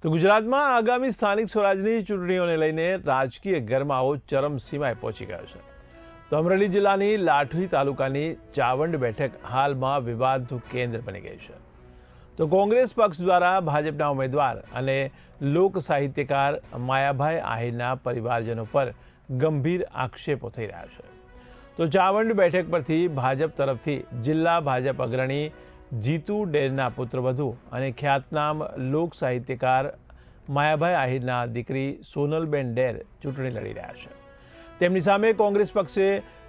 તો ગુજરાતમાં આગામી સ્થાનિક સ્વરાજની ચૂંટણીઓને લઈને રાજકીય ગરમાવો ચરમસીમાએ પહોંચી ગયો છે। તો અમરેલી જિલ્લાની લાઠી તાલુકાની ચાવંડ બેઠક હાલમાં વિવાદનું કેન્દ્ર બની ગઈ છે। તો કોંગ્રેસ પક્ષ દ્વારા ભાજપના ઉમેદવાર અને લોક સાહિત્યકાર માયાભાઈ આહિરના પરિવારજનો પર ગંભીર આક્ષેપો થઈ રહ્યા છે। તો ચાવંડ બેઠક પરથી ભાજપ તરફથી જિલ્લા ભાજપ અગ્રણી જીતુ ડેરના પુત્રવધુ અને ખ્યાતનામ લોક સાહિત્યકાર માયાભાઈ આહિરના દીકરી સોનલબેન ડેર ચૂંટણી લડી રહ્યા છે। તેમની સામે કોંગ્રેસ પક્ષે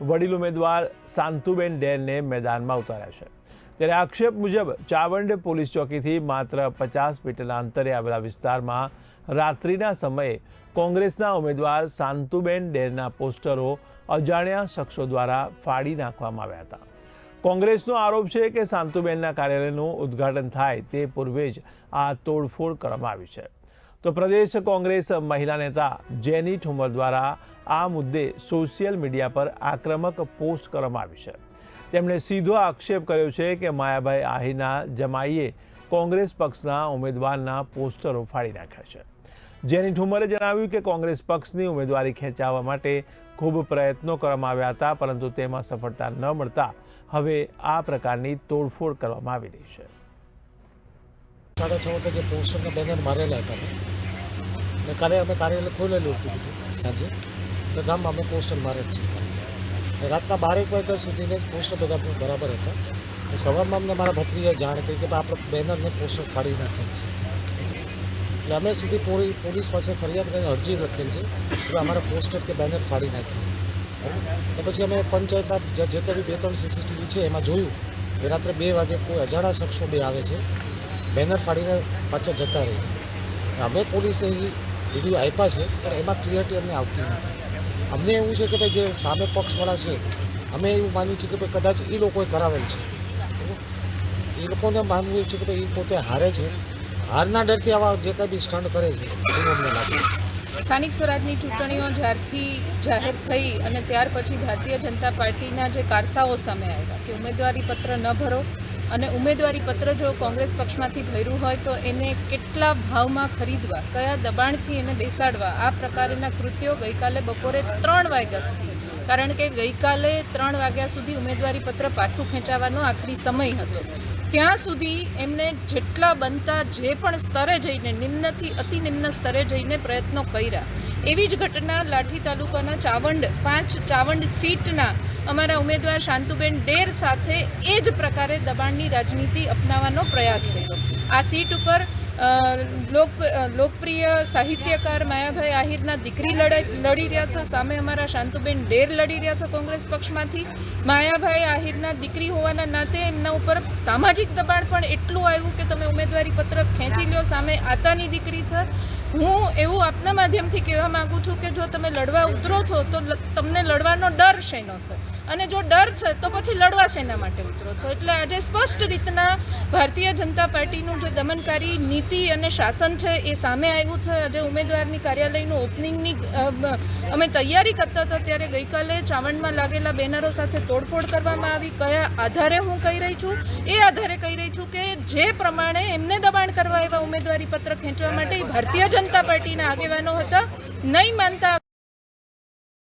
વડીલ ઉમેદવાર શાંતુબેન ડેરને મેદાનમાં ઉતાર્યા છે। ત્યારે આક્ષેપ મુજબ ચાવંડ પોલીસ ચોકીથી માત્ર 50 મીટરના અંતરે આવેલા વિસ્તારમાં રાત્રિના સમયે કોંગ્રેસના ઉમેદવાર શાંતુબેન ડેરના પોસ્ટરો અજાણ્યા શખ્સો દ્વારા ફાડી નાખવામાં આવ્યા હતા। કોંગ્રેસનો આરોપ છે કે શાંતુબેનના કાર્યાલયનું ઉદ્ઘાટન થાય તે પૂર્વે જ આ તોડફોડ કરવામાં આવી છે। તો પ્રદેશ કોંગ્રેસ મહિલા નેતા જેની ઠુમર દ્વારા આ મુદ્દે સોશિયલ મીડિયા પર આક્રમક પોસ્ટ કરવામાં આવી છે। તેમણે સીધો આક્ષેપ કર્યો છે કે માયાભાઈ આહિરના જમાઈએ કોંગ્રેસ પક્ષના ઉમેદવારના પોસ્ટરો ફાડી નાખ્યા છે। જેની ઠુમરે જણાવ્યું કે કોંગ્રેસ પક્ષની ઉમેદવારી ખેંચાવવા માટે ખૂબ પ્રયત્નો કરવામાં આવ્યા હતા, પરંતુ તેમાં સફળતા ન મળતા હવે આ પ્રકારની તોડફોડ કરવામાં આવી રહી છે। 6:30 વાગે જે પોસ્ટરના બેનર મારેલા હતા ને કાલે અમે કાર્યાલય ખોલેલું હતું સાંજે, તો ગામમાં અમે પોસ્ટર મારે જ છે। રાતના 12 વાગ્યા સુધીને પોસ્ટર બધા બરાબર હતા। સવારમાં અમને મારા ભત્રીએ જાણ કરી કે આપણે બેનરને પોસ્ટર ફાડી નાખેલ છે, એટલે અમે સીધી પોલીસ પાસે ફરિયાદ કરીને અરજી લખેલ છે કે અમારા પોસ્ટર કે બેનર ફાડી નાખે છે। તો પછી અમે પંચાયતના જે કંઈ 2-3 CCTV છે એમાં જોયું કે રાત્રે 2 વાગે કોઈ અજાણા શખ્સો આવે છે, બેનર ફાડીને પાછા જતા રહે છે। અમે પોલીસે વિડીયો આપ્યા છે પણ એમાં ક્લિયરિટી અમને આવતી નથી। અમને એવું છે કે ભાઈ જે સામે પક્ષવાળા છે, અમે એવું માનીએ છીએ કે ભાઈ કદાચ એ લોકોએ કરાવેલ છે। એ લોકોને માનવું એવું છે કે ભાઈ એ પોતે હારે છે, હારના ડરથી આવા જે કંઈ બી સ્ટન્ટ કરે છે એવું અમને લાગે છે। સ્થાનિક સ્વરાજની ચૂંટણીઓ જ્યારથી જાહેર થઈ અને ત્યાર પછી ભારતીય જનતા પાર્ટીના જે કારસાઓ સામે આવ્યા કે ઉમેદવારી પત્ર ન ભરો અને ઉમેદવારી પત્ર જો કોંગ્રેસ પક્ષમાંથી ભર્યું હોય તો એને કેટલા ભાવમાં ખરીદવા, કયા દબાણથી એને બેસાડવા, આ પ્રકારના કૃત્યો ગઈકાલે બપોરે 3 વાગ્યા સુધી, કારણ કે ગઈકાલે 3 વાગ્યા સુધી ઉમેદવારી પત્ર પાછું ખેંચાવાનો આખરી સમય હતો, ત્યાં સુધી એમને જેટલા બનતા જે પણ સ્તરે જઈને નિમ્નથી અતિ નિમ્ન સ્તરે જઈને પ્રયત્નો કર્યા। એવી જ ઘટના લાઠી તાલુકાના ચાવંડ સીટના અમારા ઉમેદવાર શાંતુબેન ડેર સાથે એ જ પ્રકારે દબાણની રાજનીતિ અપનાવવાનો પ્રયાસ કર્યો। આ સીટ ઉપર લોકપ્રિય સાહિત્યકાર માયાભાઈ આહિરના દીકરી લડી રહ્યા છે, સામે અમારા શાંતુબેન ડેર લડી રહ્યા છે કોંગ્રેસ પક્ષમાંથી। માયાભાઈ આહિરના દીકરી હોવાના નાતે એમના ઉપર સામાજિક દબાણ પણ એટલું આવ્યું કે તમે ઉમેદવારી પત્ર ખેંચી લ્યો, સામે આતાની દીકરી છે। હું એવું આપના માધ્યમથી કહેવા માગું છું કે જો તમે લડવા ઉતરો છો તો તમને લડવાનો ડર શેનો છે, અને જો ડર છે તો પછી લડવા શેના માટે ઉતરો છો? એટલે આજે સ્પષ્ટ રીતના ભારતીય જનતા પાર્ટીનું જે દમનકારી નીતિ અને શાસન છે એ સામે આવ્યું છે। આજે ઉમેદવારની કાર્યાલયનું ઓપનિંગની અમે તૈયારી કરતા હતા ત્યારે ગઈકાલે ચાવંડમાં લાગેલા બેનરો સાથે તોડફોડ કરવામાં આવી। કયા આધારે હું કહી રહી છું? એ આધારે કહી રહી છું કે જે પ્રમાણે એમને દબાણ કરવા એવા ઉમેદવારી પત્ર ખેંચવા માટે ભારતીય જનતા પાર્ટીના આગેવાનો હતા, નહીં માનતા